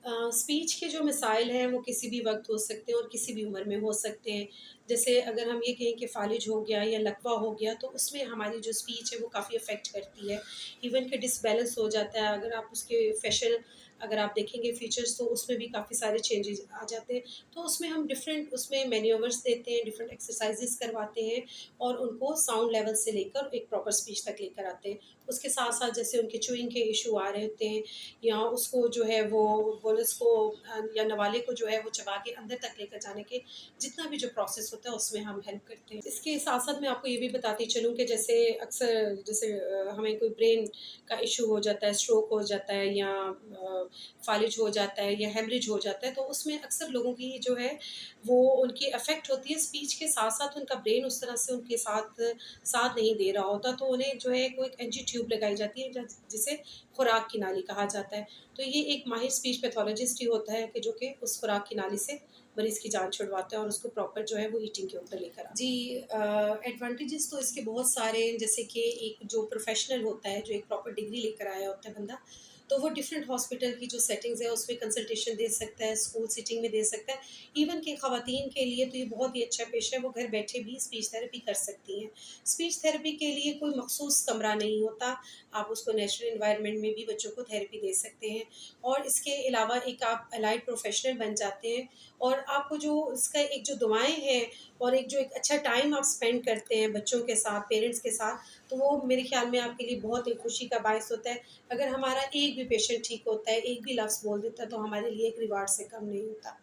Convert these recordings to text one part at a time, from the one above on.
Speech के जो missile हैं वो किसी भी वक्त हो सकते हैं और किसी भी उम्र में हो सकते हैं। जैसे अगर हम ये कहें कि फ़ालिज हो गया या लकवा हो गया तो उसमें हमारी जो स्पीच है वो काफ़ी अफ़ेक्ट करती है। इवन कि डिसबैलेंस हो जाता है, अगर आप उसके फेशियल अगर आप देखेंगे फ़ीचर्स तो उसमें भी काफ़ी सारे चेंजेज़ आ जाते हैं। तो उसमें हम डिफ़रेंट उसमें मैन्यूवर्स देते हैं, डिफ़रेंट एक्सरसाइज़ेज़ करवाते हैं और उनको साउंड लेवल से लेकर एक प्रॉपर स्पीच तक लेकर आते हैं। उसके साथ-साथ जैसे उनके च्यूइंग के इश्यू आ रहे होते हैं या उसको जो है वो बोनस को या नवाले को जो है वो चबा के अंदर तक लेकर जाने के जितना भी जो प्रोसेस होता है उसमें हम हेल्प करते हैं। इसके साथ-साथ मैं आपको ये भी बताती चलूँ कि जैसे अक्सर जैसे हमें कोई ब्रेन का इश्यू हो जाता है, स्ट्रोक हो जाता है या फ़ालिज हो जाता है या हेमरेज हो जाता है, तो उसमें अक्सर लोगों की जो है वो उनकी अफ़ेक्ट होती है स्पीच के साथ-साथ उनका ब्रेन उस तरह से उनके साथ साथ नहीं दे रहा होता, तो उन्हें जो है कोई एक एनजी ट्यूब लगाई जाती है जिसे खुराक की नाली कहा जाता है। तो ये एक माहिर स्पीच पैथोलॉजिस्ट ही होता है कि जो कि उस खुराक की नाली से मरीज़ की जान छुड़वाता है और उसको प्रॉपर जो है वो ईटिंग के ऊपर लेकर आता है। जी एडवांटेजेस तो इसके बहुत सारे हैं, जैसे कि एक जो प्रोफ़ेशनल होता है, जो एक प्रॉपर डिग्री लेकर आया होता है बंदा, तो वो डिफरेंट हॉस्पिटल की जो सेटिंग्स है उसमें कंसल्टेशन दे सकता है, स्कूल सिटिंग में दे सकता है। इवन कि ख़वातीन के लिए तो ये बहुत ही अच्छा पेशा है, वो घर बैठे भी स्पीच थेरेपी कर सकती हैं। स्पीच थेरेपी के लिए कोई मख़सूस कमरा नहीं होता, आप उसको नेचुरल एनवायरनमेंट में भी बच्चों को थेरेपी दे सकते हैं और इसके अलावा एक आप अलाइड प्रोफ़ेशनल बन जाते हैं और आपको जो इसका एक जो दुआएँ हैं और एक जो एक अच्छा टाइम आप स्पेंड करते हैं बच्चों के साथ, पेरेंट्स के साथ, तो वो मेरे ख़्याल में आपके लिए बहुत ही खुशी का बायस होता है। अगर हमारा एक भी पेशेंट ठीक होता है, एक भी लफ्ज़ बोल देता है, तो हमारे लिए एक रिवार्ड से कम नहीं होता।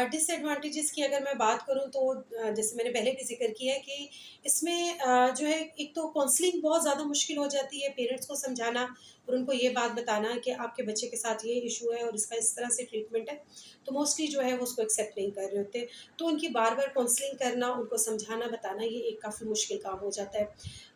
डिसएडवांटेजेस की अगर मैं बात करूँ तो जैसे मैंने पहले भी ज़िक्र किया है कि इसमें जो है एक तो काउंसलिंग बहुत ज़्यादा मुश्किल हो जाती है, पेरेंट्स को समझाना और उनको ये बात बताना कि आपके बच्चे के साथ ये इश्यू है और इसका इस तरह से ट्रीटमेंट है, तो मोस्टली जो है वो उसको एक्सेप्ट नहीं कर रहे होते। तो उनकी बार-बार काउंसलिंग करना, उनको समझाना, बताना ये एक काफ़ी मुश्किल काम हो जाता है।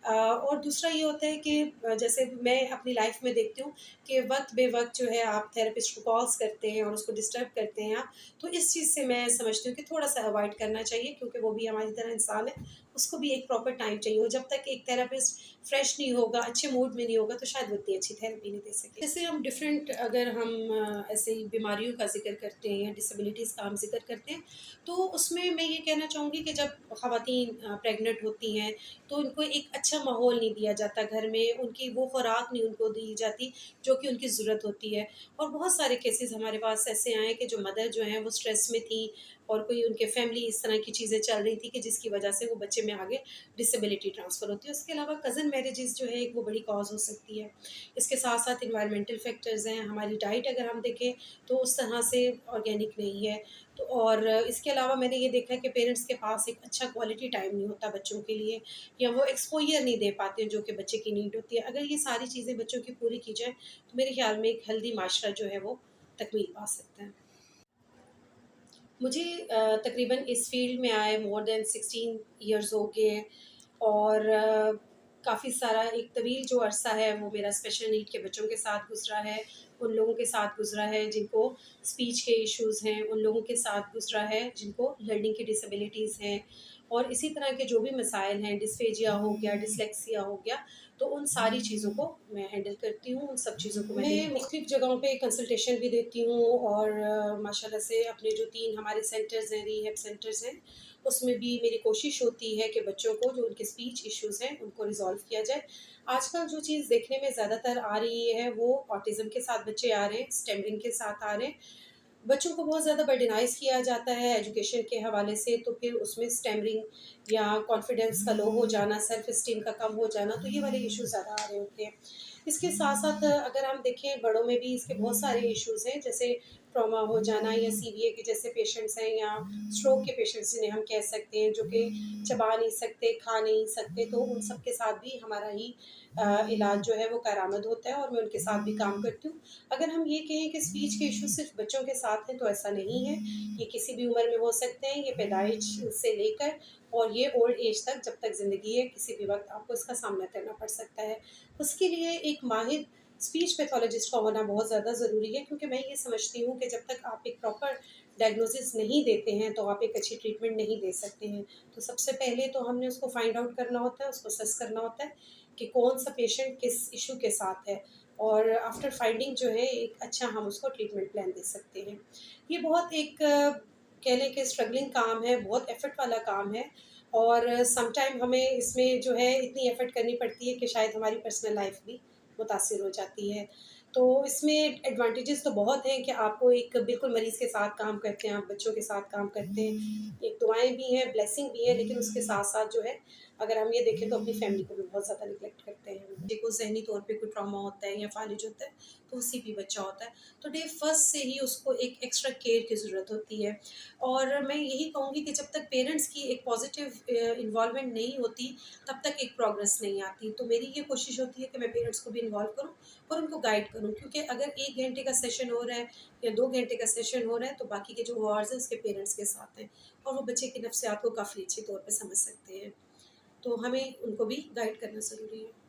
और दूसरा ये होता है कि जैसे मैं अपनी लाइफ़ में देखती हूँ कि वक़्त बे-वक़्त जो है आप थेरेपिस्ट को कॉल्स करते हैं और उसको डिस्टर्ब करते हैं आप, तो इस चीज़ से मैं समझती हूँ कि थोड़ा-सा अवॉइड करना चाहिए क्योंकि वो भी हमारी तरह इंसान है, उसको भी एक प्रॉपर टाइम चाहिए और जब तक एक थेरेपिस्ट फ्रेश नहीं होगा, अच्छे मूड में नहीं होगा, तो शायद वो इतनी अच्छी थेरेपी नहीं दे सके। जैसे हम डिफरेंट अगर हम ऐसे ही बीमारियों का ज़िक्र करते हैं या डिसेबिलिटीज़ का हम ज़िक्र करते हैं, तो उसमें मैं ये कहना चाहूँगी कि जब ख़वातीन प्रेग्नेंट होती हैं, तो उनको एक अच्छा माहौल नहीं दिया जाता घर में, उनकी वो खुराक नहीं उनको दी जाती, जो कि उनकी ज़रूरत होती है। और बहुत सारे केसेस हमारे पास ऐसे आए कि जो मदर जो हैं वो स्ट्रेस में थी और कोई उनके फैमिली इस तरह की चीज़ें चल रही थी कि जिसकी वजह से वो बच्चे में आगे डिसेबिलिटी ट्रांसफ़र होती है। उसके अलावा कज़न मैरिजेज़ जो है एक वो बड़ी कॉज़ हो सकती है। इसके साथ-साथ एनवायरमेंटल फैक्टर्स हैं, हमारी डाइट अगर हम देखें तो उस तरह से ऑर्गेनिक नहीं है। तो और इसके अलावा मैंने ये देखा है कि पेरेंट्स के पास एक अच्छा क्वालिटी टाइम नहीं होता बच्चों के लिए या वो एक्सपोज़र नहीं दे पाते जो कि बच्चे की नीड होती है। अगर ये सारी चीज़ें बच्चों की पूरी की जाएँ, तो मेरे ख़्याल में एक हेल्दी माशरा जो है वो तकमील पा सकता है। मुझे तकरीबन इस फ़ील्ड में आए मोर देन 16 इयर्स हो गए हैं और काफ़ी सारा एक तवील जो अरसा है वो मेरा स्पेशल नीड के बच्चों के साथ गुज़रा है, उन लोगों के साथ गुज़रा है जिनको स्पीच के इश्यूज़ हैं, उन लोगों के साथ गुज़रा है जिनको लर्निंग की डिसेबिलिटीज़ हैं और इसी तरह के जो भी मसाइल हैं, डिस्फेजिया हो गया, डिस्लेक्सिया हो गया, तो उन सारी चीज़ों को मैं हैंडल करती हूँ, उन सब चीज़ों को मैं मुख्तलिफ़ जगहों पे कंसल्टेशन भी देती हूँ और माशाल्लाह से अपने जो 3 हमारे सेंटर्स हैं, रिहैब सेंटर्स हैं, उसमें भी मेरी कोशिश होती है कि बच्चों को जो उनके स्पीच इश्यूज़ हैं, उनको रिज़ॉल्व किया जाए। आजकल जो चीज़ देखने में ज़्यादातर आ रही है, वो ऑटिज़्म के साथ बच्चे आ रहे हैं, स्टैमरिंग के साथ आ रहे हैं। बच्चों को बहुत ज़्यादा बर्डनाइज़ किया जाता है एजुकेशन के हवाले से, तो फिर उसमें स्टैमरिंग या कॉन्फिडेंस का लो हो जाना, सेल्फ एस्टीम का कम हो जाना, तो ये वाले इश्यूज़ ज़्यादा आ रहे होते हैं। इसके साथ-साथ अगर हम देखें बड़ों में भी इसके बहुत सारे इश्यूज़ हैं, जैसे ट्रॉमा हो जाना या सीवीए के जैसे पेशेंट्स हैं या स्ट्रोक के पेशेंट्स जिन्हें हम कह सकते हैं, जो कि चबा नहीं सकते, खा नहीं सकते, तो उन सब के साथ भी हमारा ही इलाज जो है वो कारआमद होता है और मैं उनके साथ भी काम करती हूँ। अगर हम ये कहें कि स्पीच के इश्यू सिर्फ़ बच्चों के साथ हैं, तो ऐसा नहीं है। ये किसी भी उम्र में हो सकते हैं, ये पैदाइश से लेकर और ये ओल्ड एज तक जब तक ज़िंदगी है, किसी भी वक़्त आपको इसका सामना करना पड़ सकता है। उसके लिए एक माहिर स्पीच पैथोलॉजिस्ट का होना बहुत ज़्यादा ज़रूरी है क्योंकि मैं ये समझती हूँ कि जब तक आप एक प्रॉपर डायग्नोसिस नहीं देते हैं, तो आप एक अच्छी ट्रीटमेंट नहीं दे सकते हैं। तो सबसे पहले तो हमने उसको फाइंड आउट करना होता है, उसको असेस करना होता है कि कौन-सा पेशेंट किस इश्यू के साथ है और आफ्टर फाइंडिंग जो है एक अच्छा हम उसको ट्रीटमेंट प्लान दे सकते हैं। ये बहुत एक कह लें कि स्ट्रगलिंग काम है, बहुत एफ़र्ट वाला काम है और सम टाइम हमें इसमें जो है इतनी एफ़र्ट करनी पड़ती है कि शायद हमारी पर्सनल लाइफ़ भी मुतासिर हो जाती है। तो इसमें एडवांटेजेस तो बहुत हैं कि आपको एक बिल्कुल मरीज़ के साथ काम करते हैं, आप बच्चों के साथ काम करते हैं। एक दुआएँ भी हैं, ब्लेसिंग भी है, लेकिन उसके साथ-साथ जो है अगर हम ये देखें तो अपनी फैमिली को भी बहुत ज़्यादा नेग्लेक्ट करते हैं। देखो ज़हनी तौर पे कोई ट्रॉमा होता है या फ़ालिज होता है, तो उसी भी बच्चा होता है। तो डे फर्स्ट से ही उसको एक एक्स्ट्रा केयर की ज़रूरत होती है और मैं यही कहूँगी कि जब तक पेरेंट्स की एक पॉज़िटिव इन्वॉल्वमेंट नहीं होती, तब तक एक प्रोग्रेस नहीं आती। तो मेरी ये कोशिश होती है कि मैं पेरेंट्स को भी इन्वॉल्व करूँ और उनको गाइड करूँ क्योंकि अगर 1 घंटे का सेशन हो रहा है या 2 घंटे का सेशन हो रहा है, तो बाकी के जो आवर्स हैं उसके पेरेंट्स के साथ हैं और वो बच्चे की नफ्सियात को काफ़ी अच्छे तौर पे समझ सकते हैं। तो हमें उनको भी गाइड करना ज़रूरी है।